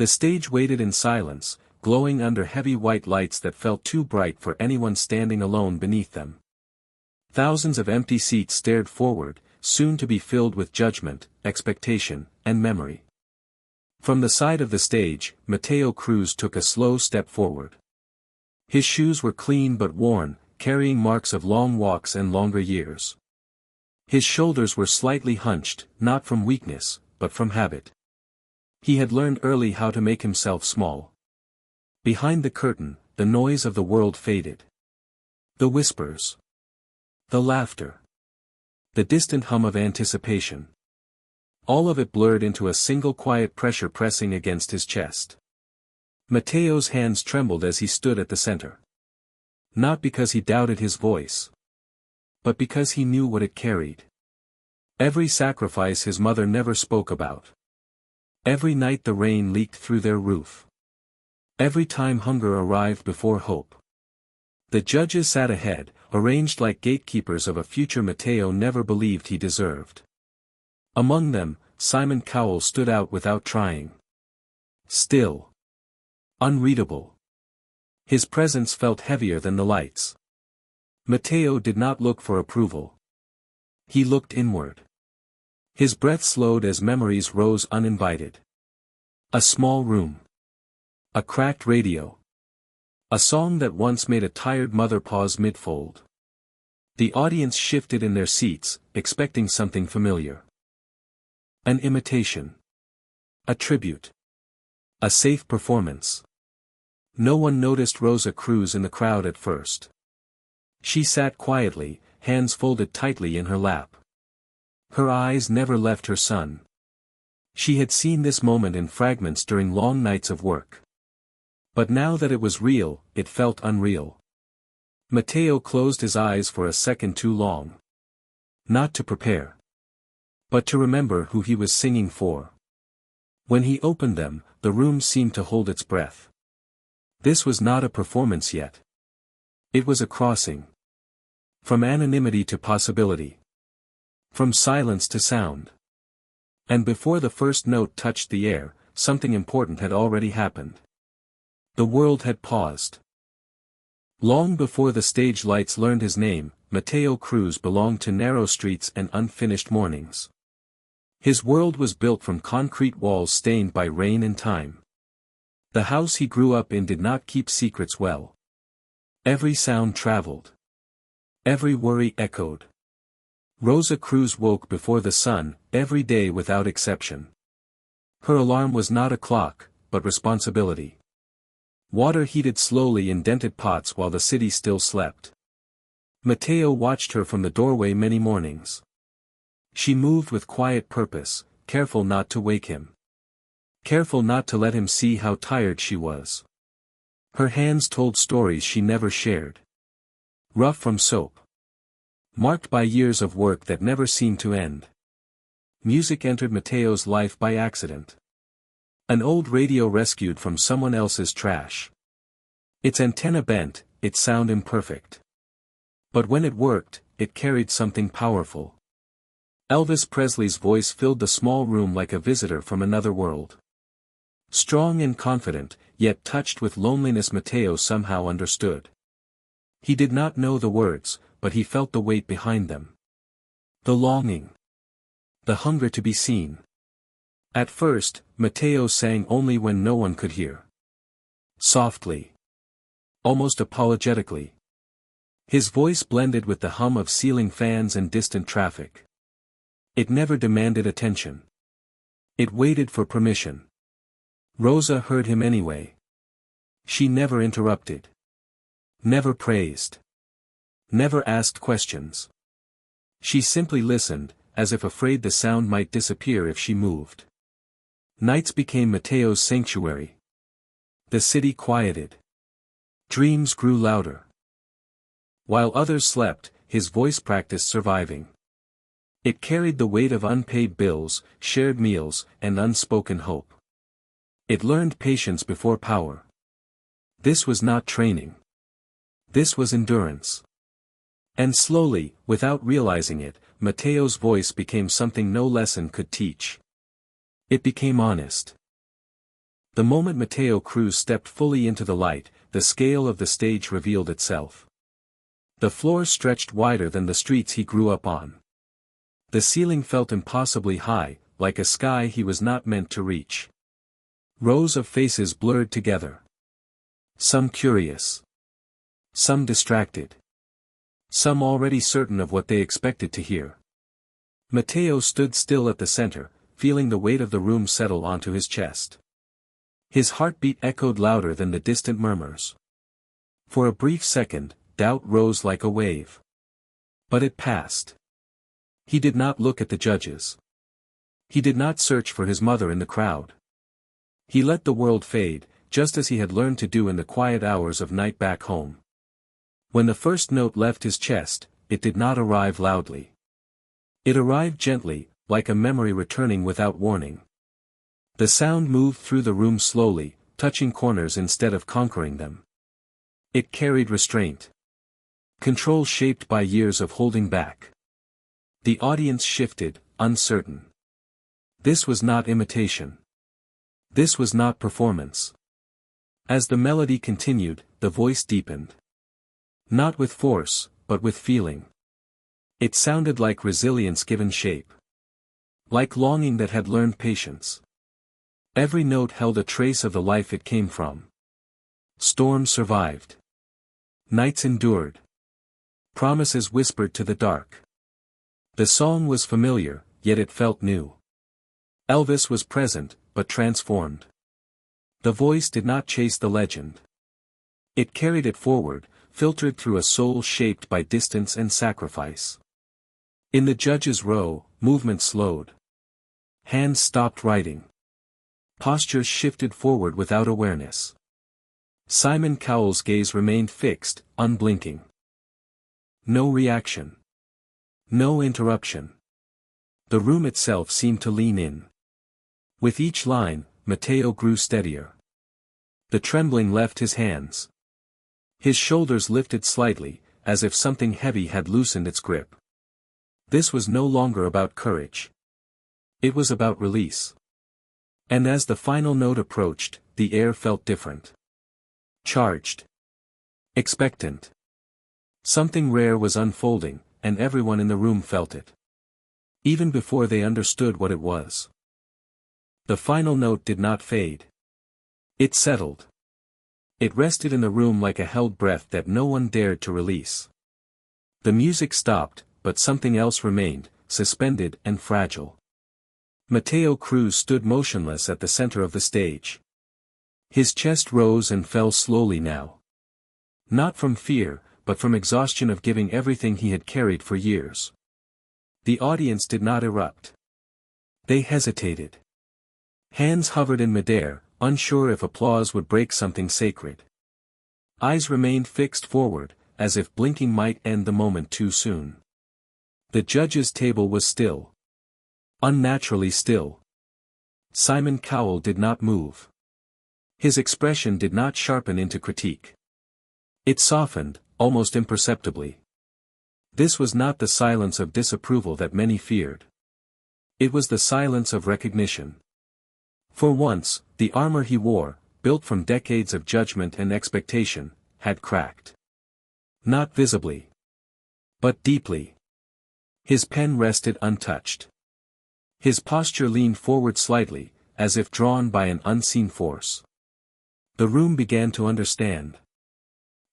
The stage waited in silence, glowing under heavy white lights that felt too bright for anyone standing alone beneath them. Thousands of empty seats stared forward, soon to be filled with judgment, expectation, and memory. From the side of the stage, Mateo Cruz took a slow step forward. His shoes were clean but worn, carrying marks of long walks and longer years. His shoulders were slightly hunched, not from weakness, but from habit. He had learned early how to make himself small. Behind the curtain, the noise of the world faded. The whispers. The laughter. The distant hum of anticipation. All of it blurred into a single quiet pressure pressing against his chest. Mateo's hands trembled as he stood at the center. Not because he doubted his voice, but because he knew what it carried. Every sacrifice his mother never spoke about. Every night the rain leaked through their roof. Every time hunger arrived before hope. The judges sat ahead, arranged like gatekeepers of a future Mateo never believed he deserved. Among them, Simon Cowell stood out without trying. Still. Unreadable. His presence felt heavier than the lights. Mateo did not look for approval. He looked inward. His breath slowed as memories rose uninvited. A small room. A cracked radio. A song that once made a tired mother pause mid-fold. The audience shifted in their seats, expecting something familiar. An imitation. A tribute. A safe performance. No one noticed Rosa Cruz in the crowd at first. She sat quietly, hands folded tightly in her lap. Her eyes never left her son. She had seen this moment in fragments during long nights of work. But now that it was real, it felt unreal. Mateo closed his eyes for a second too long. Not to prepare, but to remember who he was singing for. When he opened them, the room seemed to hold its breath. This was not a performance yet. It was a crossing. From anonymity to possibility. From silence to sound. And before the first note touched the air, something important had already happened. The world had paused. Long before the stage lights learned his name, Mateo Cruz belonged to narrow streets and unfinished mornings. His world was built from concrete walls stained by rain and time. The house he grew up in did not keep secrets well. Every sound traveled. Every worry echoed. Rosa Cruz woke before the sun, every day without exception. Her alarm was not a clock, but responsibility. Water heated slowly in dented pots while the city still slept. Mateo watched her from the doorway many mornings. She moved with quiet purpose, careful not to wake him. Careful not to let him see how tired she was. Her hands told stories she never shared. Rough from soap. Marked by years of work that never seemed to end. Music entered Mateo's life by accident. An old radio rescued from someone else's trash. Its antenna bent, its sound imperfect. But when it worked, it carried something powerful. Elvis Presley's voice filled the small room like a visitor from another world. Strong and confident, yet touched with loneliness, Mateo somehow understood. He did not know the words, but he felt the weight behind them. The longing. The hunger to be seen. At first, Mateo sang only when no one could hear. Softly. Almost apologetically. His voice blended with the hum of ceiling fans and distant traffic. It never demanded attention. It waited for permission. Rosa heard him anyway. She never interrupted. Never praised. Never asked questions. She simply listened, as if afraid the sound might disappear if she moved. Nights became Mateo's sanctuary. The city quieted. Dreams grew louder. While others slept, his voice practiced surviving. It carried the weight of unpaid bills, shared meals, and unspoken hope. It learned patience before power. This was not training. This was endurance. And slowly, without realizing it, Mateo's voice became something no lesson could teach. It became honest. The moment Mateo Cruz stepped fully into the light, the scale of the stage revealed itself. The floor stretched wider than the streets he grew up on. The ceiling felt impossibly high, like a sky he was not meant to reach. Rows of faces blurred together. Some curious. Some distracted. Some already certain of what they expected to hear. Mateo stood still at the center, feeling the weight of the room settle onto his chest. His heartbeat echoed louder than the distant murmurs. For a brief second, doubt rose like a wave. But it passed. He did not look at the judges. He did not search for his mother in the crowd. He let the world fade, just as he had learned to do in the quiet hours of night back home. When the first note left his chest, it did not arrive loudly. It arrived gently, like a memory returning without warning. The sound moved through the room slowly, touching corners instead of conquering them. It carried restraint. Control shaped by years of holding back. The audience shifted, uncertain. This was not imitation. This was not performance. As the melody continued, the voice deepened. Not with force, but with feeling. It sounded like resilience given shape. Like longing that had learned patience. Every note held a trace of the life it came from. Storms survived. Nights endured. Promises whispered to the dark. The song was familiar, yet it felt new. Elvis was present, but transformed. The voice did not chase the legend. It carried it forward, filtered through a soul shaped by distance and sacrifice. In the judges' row, movement slowed. Hands stopped writing. Postures shifted forward without awareness. Simon Cowell's gaze remained fixed, unblinking. No reaction. No interruption. The room itself seemed to lean in. With each line, Mateo grew steadier. The trembling left his hands. His shoulders lifted slightly, as if something heavy had loosened its grip. This was no longer about courage. It was about release. And as the final note approached, the air felt different. Charged. Expectant. Something rare was unfolding, and everyone in the room felt it. Even before they understood what it was. The final note did not fade. It settled. It rested in the room like a held breath that no one dared to release. The music stopped, but something else remained, suspended and fragile. Mateo Cruz stood motionless at the center of the stage. His chest rose and fell slowly now. Not from fear, but from exhaustion of giving everything he had carried for years. The audience did not erupt. They hesitated. Hands hovered in midair, unsure if applause would break something sacred. Eyes remained fixed forward, as if blinking might end the moment too soon. The judges' table was still. Unnaturally still. Simon Cowell did not move. His expression did not sharpen into critique. It softened, almost imperceptibly. This was not the silence of disapproval that many feared. It was the silence of recognition. For once, the armor he wore, built from decades of judgment and expectation, had cracked. Not visibly. But deeply. His pen rested untouched. His posture leaned forward slightly, as if drawn by an unseen force. The room began to understand.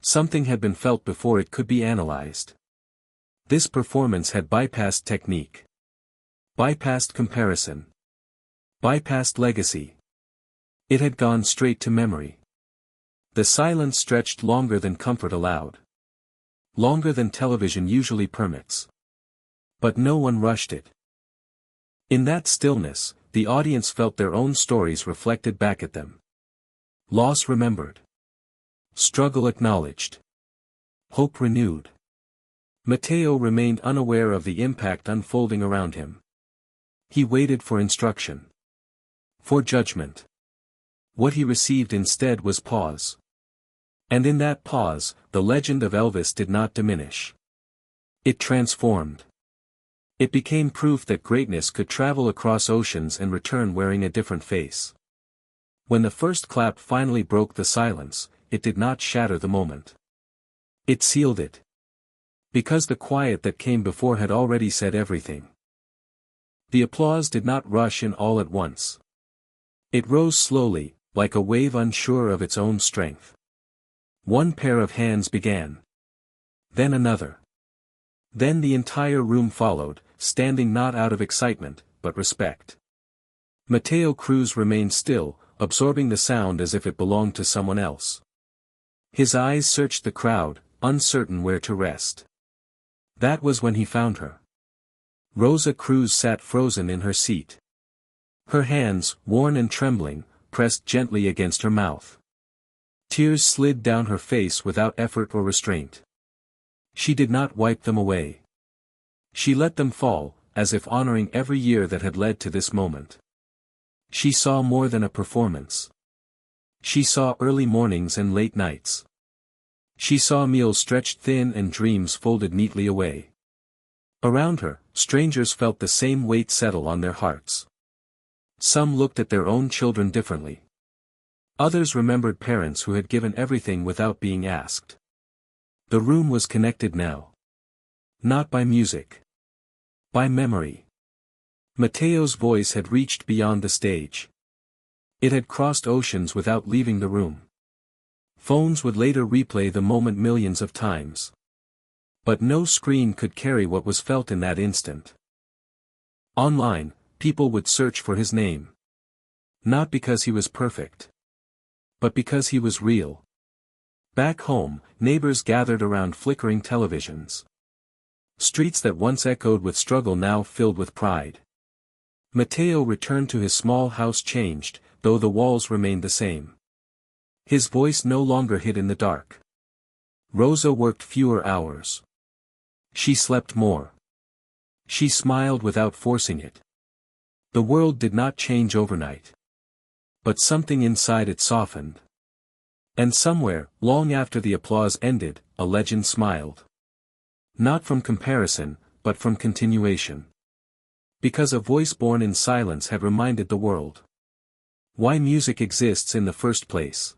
Something had been felt before it could be analyzed. This performance had bypassed technique. Bypassed comparison. Bypassed legacy. It had gone straight to memory. The silence stretched longer than comfort allowed. Longer than television usually permits. But no one rushed it. In that stillness, the audience felt their own stories reflected back at them. Loss remembered. Struggle acknowledged. Hope renewed. Mateo remained unaware of the impact unfolding around him. He waited for instruction. For judgment. What he received instead was pause. And in that pause, the legend of Elvis did not diminish. It transformed. It became proof that greatness could travel across oceans and return wearing a different face. When the first clap finally broke the silence, it did not shatter the moment. It sealed it. Because the quiet that came before had already said everything. The applause did not rush in all at once. It rose slowly, like a wave unsure of its own strength. One pair of hands began. Then another. Then the entire room followed, standing not out of excitement, but respect. Mateo Cruz remained still, absorbing the sound as if it belonged to someone else. His eyes searched the crowd, uncertain where to rest. That was when he found her. Rosa Cruz sat frozen in her seat. Her hands, worn and trembling, pressed gently against her mouth. Tears slid down her face without effort or restraint. She did not wipe them away. She let them fall, as if honoring every year that had led to this moment. She saw more than a performance. She saw early mornings and late nights. She saw meals stretched thin and dreams folded neatly away. Around her, strangers felt the same weight settle on their hearts. Some looked at their own children differently. Others remembered parents who had given everything without being asked. The room was connected now. Not by music. By memory. Mateo's voice had reached beyond the stage. It had crossed oceans without leaving the room. Phones would later replay the moment millions of times. But no screen could carry what was felt in that instant. Online, people would search for his name. Not because he was perfect. But because he was real. Back home, neighbors gathered around flickering televisions. Streets that once echoed with struggle now filled with pride. Mateo returned to his small house changed, though the walls remained the same. His voice no longer hid in the dark. Rosa worked fewer hours. She slept more. She smiled without forcing it. The world did not change overnight. But something inside it softened. And somewhere, long after the applause ended, a legend smiled. Not from comparison, but from continuation. Because a voice born in silence had reminded the world why music exists in the first place.